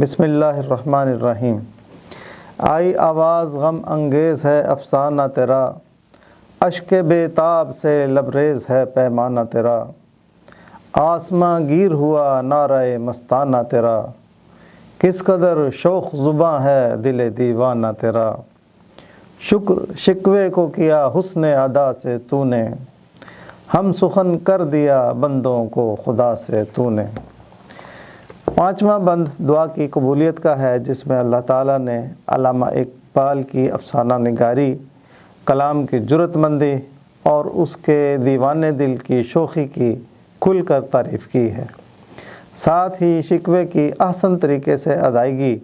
بسم اللہ الرحمن الرحیم۔ آئی آواز غم انگیز ہے افسانہ تیرا، اشک بے تاب سے لبریز ہے پیمانہ تیرا، آسماں گیر ہوا نعرہ مستانہ تیرا، کس قدر شوخ زباں ہے دل دیوانہ تیرا، شکر شکوے کو کیا حسن ادا سے تو نے، ہم سخن کر دیا بندوں کو خدا سے تو نے۔ پانچواں بند دعا کی قبولیت کا ہے، جس میں اللہ تعالیٰ نے علامہ اقبال کی افسانہ نگاری، کلام کی جرأت مندی اور اس کے دیوانے دل کی شوخی کی کھل کر تعریف کی ہے، ساتھ ہی شکوے کی احسن طریقے سے ادائیگی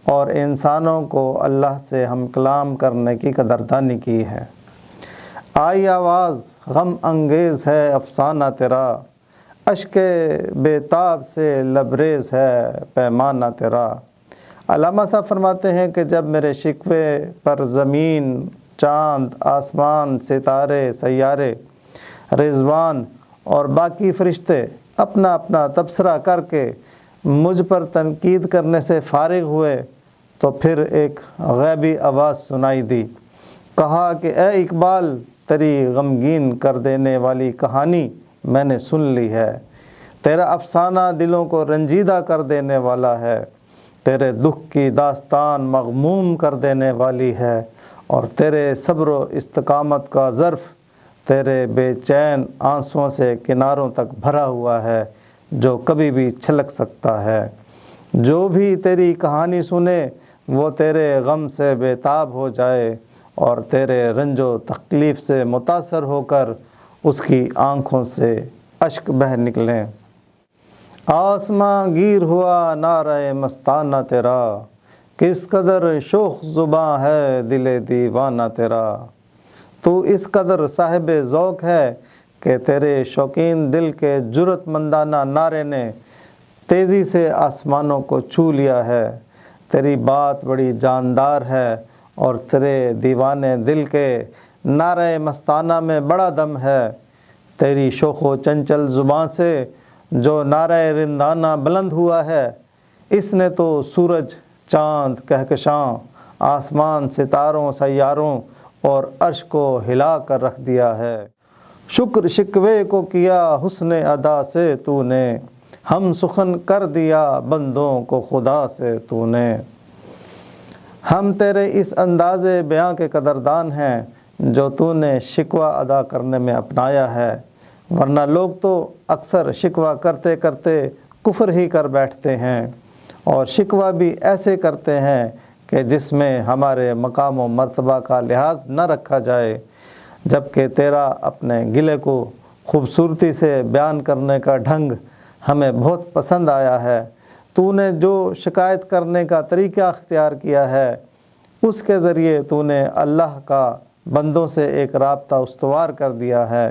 اور انسانوں کو اللہ سے ہم کلام کرنے کی قدردانی کی ہے۔ آئی آواز غم انگیز ہے افسانہ تیرا، اشک بے تاب سے لبریز ہے پیمانہ تیرا۔ علامہ صاحب فرماتے ہیں کہ جب میرے شکوے پر زمین، چاند، آسمان، ستارے، سیارے، رضوان اور باقی فرشتے اپنا اپنا تبصرہ کر کے مجھ پر تنقید کرنے سے فارغ ہوئے، تو پھر ایک غیبی آواز سنائی دی، کہا کہ اے اقبال، تیری غمگین کر دینے والی کہانی میں نے سن لی ہے، تیرا افسانہ دلوں کو رنجیدہ کر دینے والا ہے، تیرے دکھ کی داستان مغموم کر دینے والی ہے، اور تیرے صبر و استقامت کا ظرف تیرے بے چین آنسوؤں سے کناروں تک بھرا ہوا ہے، جو کبھی بھی چھلک سکتا ہے۔ جو بھی تیری کہانی سنے وہ تیرے غم سے بے تاب ہو جائے اور تیرے رنج و تکلیف سے متاثر ہو کر اس کی آنکھوں سے اشک بہہ نکلیں۔ آسماں گیر ہوا نعرہ مستانہ تیرا، کس قدر شوخ زباں ہے دل دیوانہ تیرا۔ تو اس قدر صاحب ذوق ہے کہ تیرے شوقین دل کے جرأت مندانہ نعرے نے تیزی سے آسمانوں کو چھو لیا ہے۔ تیری بات بڑی جاندار ہے اور تیرے دیوانے دل کے نعرہ مستانہ میں بڑا دم ہے۔ تیری شوخ و چنچل زباں سے جو نعرہ رندانہ بلند ہوا ہے، اس نے تو سورج، چاند، کہکشاں، آسمان، ستاروں، سیاروں اور عرش کو ہلا کر رکھ دیا ہے۔ شکر شکوے کو کیا حسن ادا سے تو نے، ہم سخن کر دیا بندوں کو خدا سے تو نے۔ ہم تیرے اس انداز بیاں کے قدردان ہیں جو تو نے شکوہ ادا کرنے میں اپنایا ہے، ورنہ لوگ تو اکثر شکوہ کرتے کرتے کفر ہی کر بیٹھتے ہیں، اور شکوہ بھی ایسے کرتے ہیں کہ جس میں ہمارے مقام و مرتبہ کا لحاظ نہ رکھا جائے، جبکہ تیرا اپنے گلے کو خوبصورتی سے بیان کرنے کا ڈھنگ ہمیں بہت پسند آیا ہے۔ تو نے جو شکایت کرنے کا طریقہ اختیار کیا ہے، اس کے ذریعے تو نے اللہ کا بندوں سے ایک رابطہ استوار کر دیا ہے۔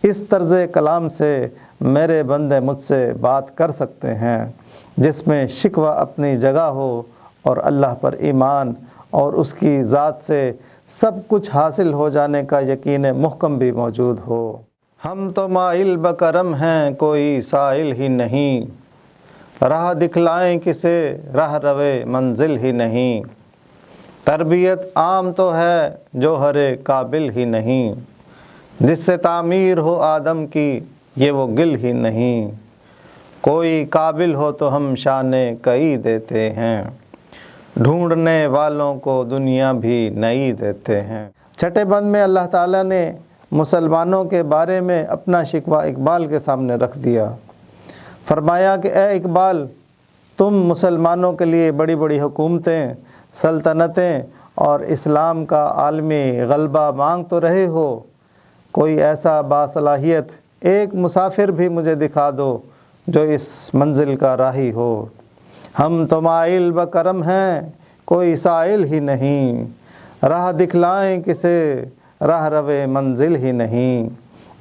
اس طرز کلام سے میرے بندے مجھ سے بات کر سکتے ہیں، جس میں شکوہ اپنی جگہ ہو اور اللہ پر ایمان اور اس کی ذات سے سب کچھ حاصل ہو جانے کا یقین محکم بھی موجود ہو۔ ہم تو مائل بکرم ہیں، کوئی سائل ہی نہیں، راہ دکھلائیں کسے راہ روے منزل ہی نہیں، تربیت عام تو ہے جوہر قابل ہی نہیں، جس سے تعمیر ہو آدم کی یہ وہ گل ہی نہیں، کوئی قابل ہو تو ہم شان کئی دیتے ہیں، ڈھونڈنے والوں کو دنیا بھی نئی دیتے ہیں۔ چھٹے بند میں اللہ تعالیٰ نے مسلمانوں کے بارے میں اپنا شکوہ اقبال کے سامنے رکھ دیا، فرمایا کہ اے اقبال، تم مسلمانوں کے لیے بڑی بڑی حکومتیں، سلطنتیں اور اسلام کا عالمی غلبہ مانگ تو رہے ہو، کوئی ایسا باصلاحیت ایک مسافر بھی مجھے دکھا دو جو اس منزل کا راہی ہو۔ ہم تو مائل بکرم ہیں، کوئی سائل ہی نہیں، راہ دکھلائیں کسے راہ روے منزل ہی نہیں۔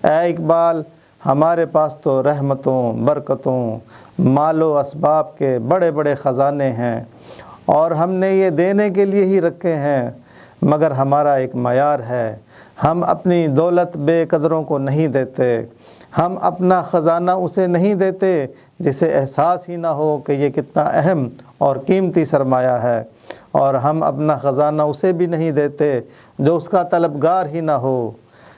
اے اقبال، ہمارے پاس تو رحمتوں، برکتوں، مال و اسباب کے بڑے بڑے خزانے ہیں، اور ہم نے یہ دینے کے لیے ہی رکھے ہیں، مگر ہمارا ایک معیار ہے، ہم اپنی دولت بے قدروں کو نہیں دیتے، ہم اپنا خزانہ اسے نہیں دیتے جسے احساس ہی نہ ہو کہ یہ کتنا اہم اور قیمتی سرمایہ ہے، اور ہم اپنا خزانہ اسے بھی نہیں دیتے جو اس کا طلبگار ہی نہ ہو۔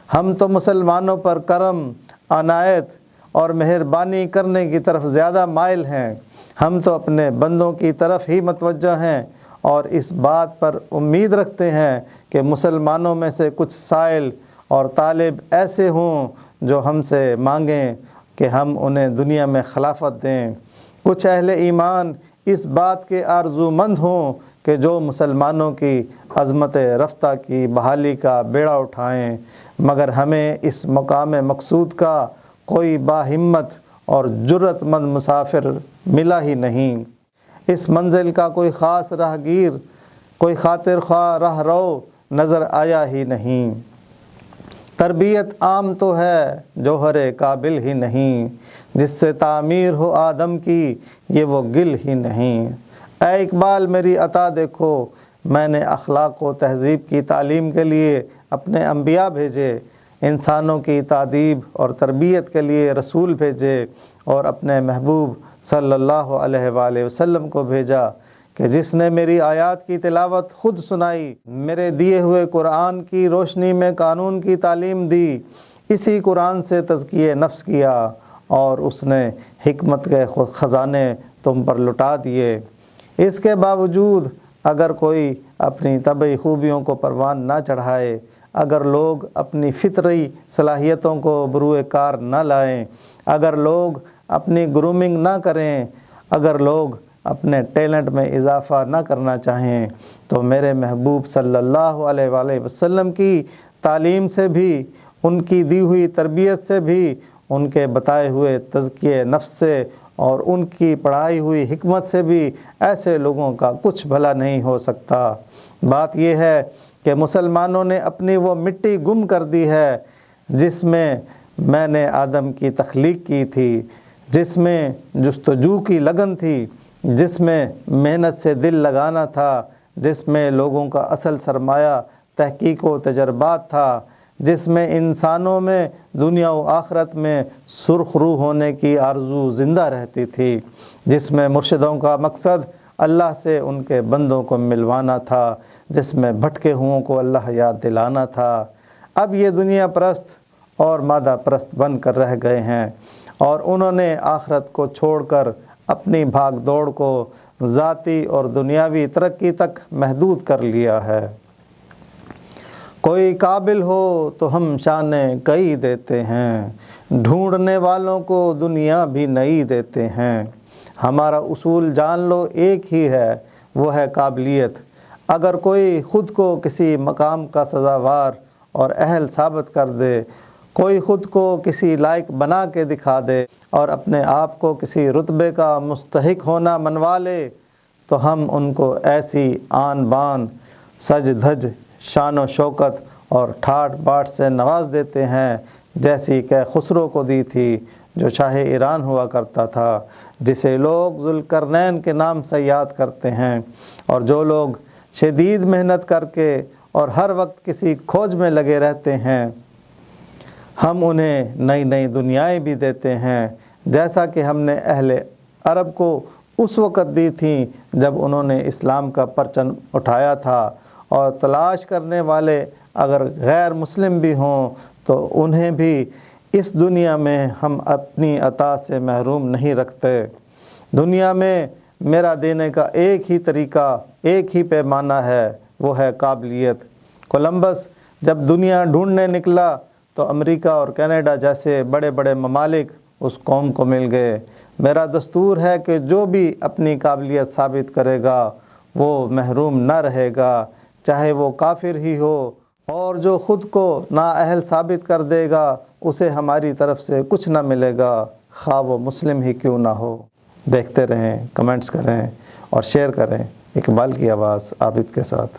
ہم تو مسلمانوں پر کرم، عنایت اور مہربانی کرنے کی طرف زیادہ مائل ہیں۔ ہم تو اپنے بندوں کی طرف ہی متوجہ ہیں اور اس بات پر امید رکھتے ہیں کہ مسلمانوں میں سے کچھ سائل اور طالب ایسے ہوں جو ہم سے مانگیں کہ ہم انہیں دنیا میں خلافت دیں۔ کچھ اہل ایمان اس بات کے آرزو مند ہوں کہ جو مسلمانوں کی عظمت رفتہ کی بحالی کا بیڑا اٹھائیں، مگر ہمیں اس مقام مقصود کا کوئی باہمت اور جرأت مند مسافر ملا ہی نہیں۔ اس منزل کا کوئی خاص راہگیر، کوئی خاطر خواہ راہ رو نظر آیا ہی نہیں۔ تربیت عام تو ہے جوہر قابل ہی نہیں، جس سے تعمیر ہو آدم کی یہ وہ گل ہی نہیں۔ اے اقبال میری عطا دیکھو، میں نے اخلاق و تہذیب کی تعلیم کے لیے اپنے انبیاء بھیجے، انسانوں کی تادیب اور تربیت کے لیے رسول بھیجے، اور اپنے محبوب صلی اللہ علیہ وآلہ وسلم کو بھیجا کہ جس نے میری آیات کی تلاوت خود سنائی، میرے دیے ہوئے قرآن کی روشنی میں قانون کی تعلیم دی، اسی قرآن سے تزکیہ نفس کیا، اور اس نے حکمت کے خزانے تم پر لٹا دیے۔ اس کے باوجود اگر کوئی اپنی طبعی خوبیوں کو پروان نہ چڑھائے، اگر لوگ اپنی فطری صلاحیتوں کو بروئے کار نہ لائیں، اگر لوگ اپنی گرومنگ نہ کریں، اگر لوگ اپنے ٹیلنٹ میں اضافہ نہ کرنا چاہیں، تو میرے محبوب صلی اللہ علیہ وآلہ وسلم کی تعلیم سے بھی، ان کی دی ہوئی تربیت سے بھی، ان کے بتائے ہوئے تزکیہ نفس سے اور ان کی پڑھائی ہوئی حکمت سے بھی ایسے لوگوں کا کچھ بھلا نہیں ہو سکتا۔ بات یہ ہے کہ مسلمانوں نے اپنی وہ مٹی گم کر دی ہے جس میں نے آدم کی تخلیق کی تھی، جس میں جستجو کی لگن تھی، جس میں محنت سے دل لگانا تھا، جس میں لوگوں کا اصل سرمایہ تحقیق و تجربات تھا، جس میں انسانوں میں دنیا و آخرت میں سرخ روح ہونے کی آرزو زندہ رہتی تھی، جس میں مرشدوں کا مقصد اللہ سے ان کے بندوں کو ملوانا تھا، جس میں بھٹکے ہوں کو اللہ یاد دلانا تھا۔ اب یہ دنیا پرست اور مادہ پرست بن کر رہ گئے ہیں، اور انہوں نے آخرت کو چھوڑ کر اپنی بھاگ دوڑ کو ذاتی اور دنیاوی ترقی تک محدود کر لیا ہے۔ کوئی قابل ہو تو ہم شانے کئی دیتے ہیں، ڈھونڈنے والوں کو دنیا بھی نئی دیتے ہیں۔ ہمارا اصول جان لو ایک ہی ہے، وہ ہے قابلیت۔ اگر کوئی خود کو کسی مقام کا سزاوار اور اہل ثابت کر دے، کوئی خود کو کسی لائق بنا کے دکھا دے اور اپنے آپ کو کسی رتبے کا مستحق ہونا منوا لے، تو ہم ان کو ایسی آن بان، سج دھج، شان و شوکت اور ٹھاٹ باٹ سے نواز دیتے ہیں، جیسی کہ خسرو کو دی تھی، جو شاہ ایران ہوا کرتا تھا، جسے لوگ ذوالقرنین کے نام سے یاد کرتے ہیں، اور جو لوگ شدید محنت کر کے اور ہر وقت کسی کھوج میں لگے رہتے ہیں، ہم انہیں نئی نئی دنیائیں بھی دیتے ہیں، جیسا کہ ہم نے اہل عرب کو اس وقت دی تھیں جب انہوں نے اسلام کا پرچم اٹھایا تھا، اور تلاش کرنے والے اگر غیر مسلم بھی ہوں تو انہیں بھی اس دنیا میں ہم اپنی عطا سے محروم نہیں رکھتے۔ دنیا میں میرا دینے کا ایک ہی طریقہ، ایک ہی پیمانہ ہے، وہ ہے قابلیت۔ کولمبس جب دنیا ڈھونڈنے نکلا تو امریکہ اور کینیڈا جیسے بڑے بڑے ممالک اس قوم کو مل گئے۔ میرا دستور ہے کہ جو بھی اپنی قابلیت ثابت کرے گا وہ محروم نہ رہے گا، چاہے وہ کافر ہی ہو، اور جو خود کو نااہل ثابت کر دے گا اسے ہماری طرف سے کچھ نہ ملے گا، خواہ وہ مسلم ہی کیوں نہ ہو۔ دیکھتے رہیں، کمنٹس کریں اور شیئر کریں۔ اقبال کی آواز عابد کے ساتھ۔